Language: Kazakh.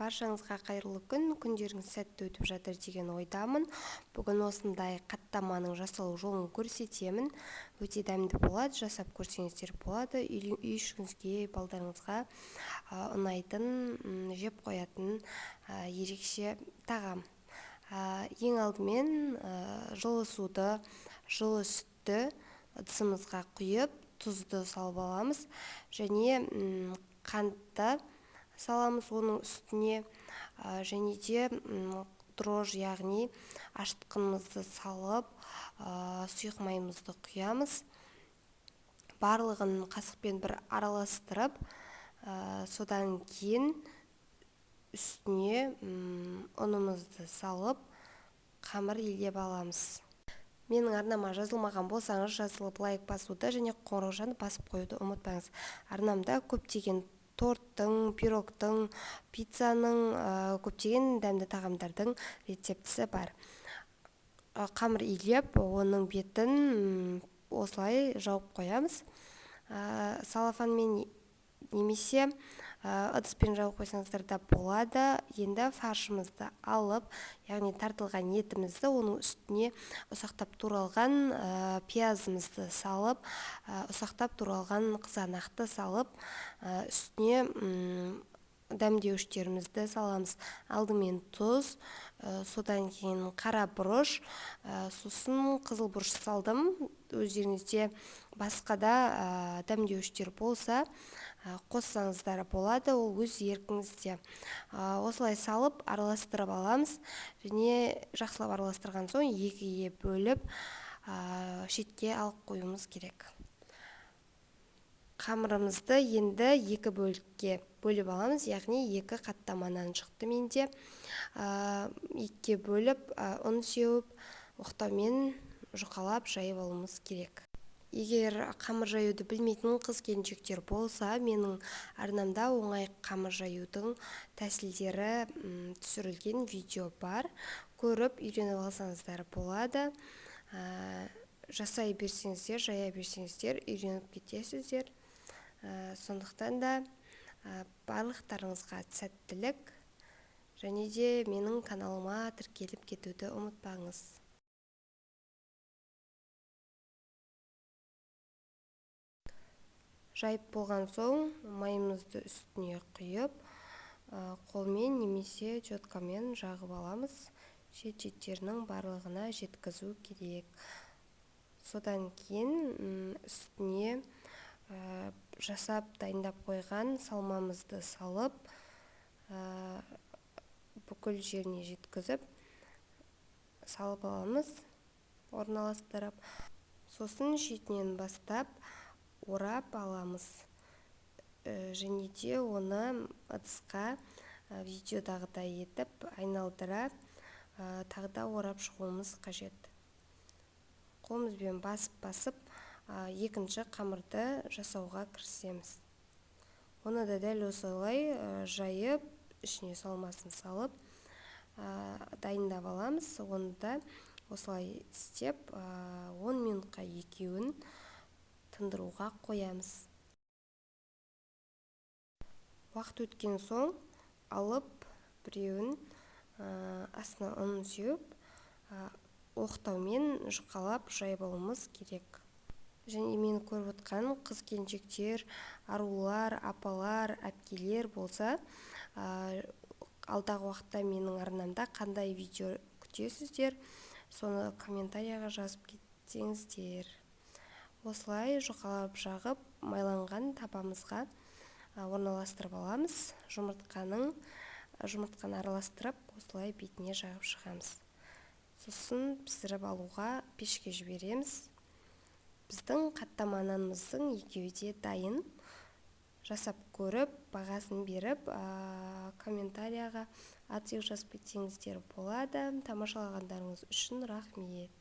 Баршаңызға қайырлы күн, күндеріңіз сәтті өтіп жатыр деген ойдамын. Бүгін осындай қаттаманың жасалу жолын көрсетемін. Өте дәмді болады, жасап көрсеңіздер болады. Үй ішіңізге, балдарыңызға ұнайтын, жеп қоятын ерекше тағам. Ең алдымен жылы суды, жылы сүтті ыдысымызға құйып, тұзды салып аламыз және қантты саламыз оның үстіне, және де дрожж, яғни ашытқынымызды салып, сұйық майымызды құямыз. Барлығын қасықпен бір араластырып, содан кейін үстіне ұнымызды салып, қамыр илеп аламыз. Менің арнама жазылмаған болсаңыз, жазылып лайк басуды және қоңыраушаны басып қоюды ұмытпаңыз. Арнамда көптеген торттың, пирогтың, пиццаның, көптеген дәмді тағамдардың рецептісі бар. Қамыр илеп, оның бетін осылай жауып қоямыз. Салафанмен немесе ыдыспен жауып қойсаңыздар да болады. Енді фаршымызды алып, яғни тартылған етімізді оның үстіне ұсақтап туралған пиязымызды салып, ұсақтап туралған қызанақты салып, үстіне дәмдеуіштерімізді саламыз. Алдымен тұз, содан кейін қара бұрыш, сосын қызыл бұрыш салдым. Өздеріңізде басқа да дәмдеуіштер болса қоссаңыздар болады, ол өз еркіңізде. Осылай салып араластырып аламыз және жақсылап араластырған соң екіге бөліп шетке алып қоюымыз керек. Қамырымызды енді екі бөлікке бөліп аламыз, яғни екі қаттамадан шықты менде. Екіге бөліп, ұн сеуіп, оқтаумен жұқалап жайып алуымыз керек. Егер қамыр жаюды білмейтін қыз-келіншектер болса, менің арнамда оңай қамыр жаюдың тәсілдері түсірілген видео бар. Көріп, үйреніп алсаңыздар болады. Жасай берсеңіздер, жая берсеңіздер, үйреніп кетесіздер. Сондықтан да барлықтарыңызға сәттілік және де менің каналыма тіркеліп кетуді ұмытпаңыз. Жайып болған соң майымызды үстіне құйып, қолмен немесе четкамен жағып аламыз. Шет-шеттерінің барлығына жеткізу керек. Содан кейін үстіне жасап дайындап қойған салмамызды салып, бүкіл жеріне жеткізіп салып аламыз, орналастырып. Сосын шетінен бастап орап аламыз және де оны ыдысқа видеодағыдай етіп айналдыра тағы да орап шығуымыз қажет. Қолымызбен басып екінші қамырды жасауға кірісеміз. Оны да дәл осылай жайып, ішіне салмасын салып дайындап аламыз. Оны да осылай істеп 10 минутқа екеуін тындыруға қоямыз. Уақыт өткен соң алып біреуін астына ұнын сеуіп, оқтаумен жұқалап жайып алуымыз керек. Және мені көріп отқан қыз-келіншектер, арулар, апалар, әпкелер болса, алдағы уақытта менің арнамда қандай видео күтесіздер, соны комментарияға жазып кетсеңіздер. Осылай жұқалап жағып, майланған табамызға орналастырып аламыз. Жұмыртқаны араластырып, осылай бетіне жағып шығамыз. Сосын пісіріп алуға пешке жібереміз. Біздің қаттаманымыздың екеуі де дайын. Жасап көріп, бағасын беріп, комментарияға отзыв жазып кетсеңіздер болады. Тамашалағандарыңыз үшін рахмет.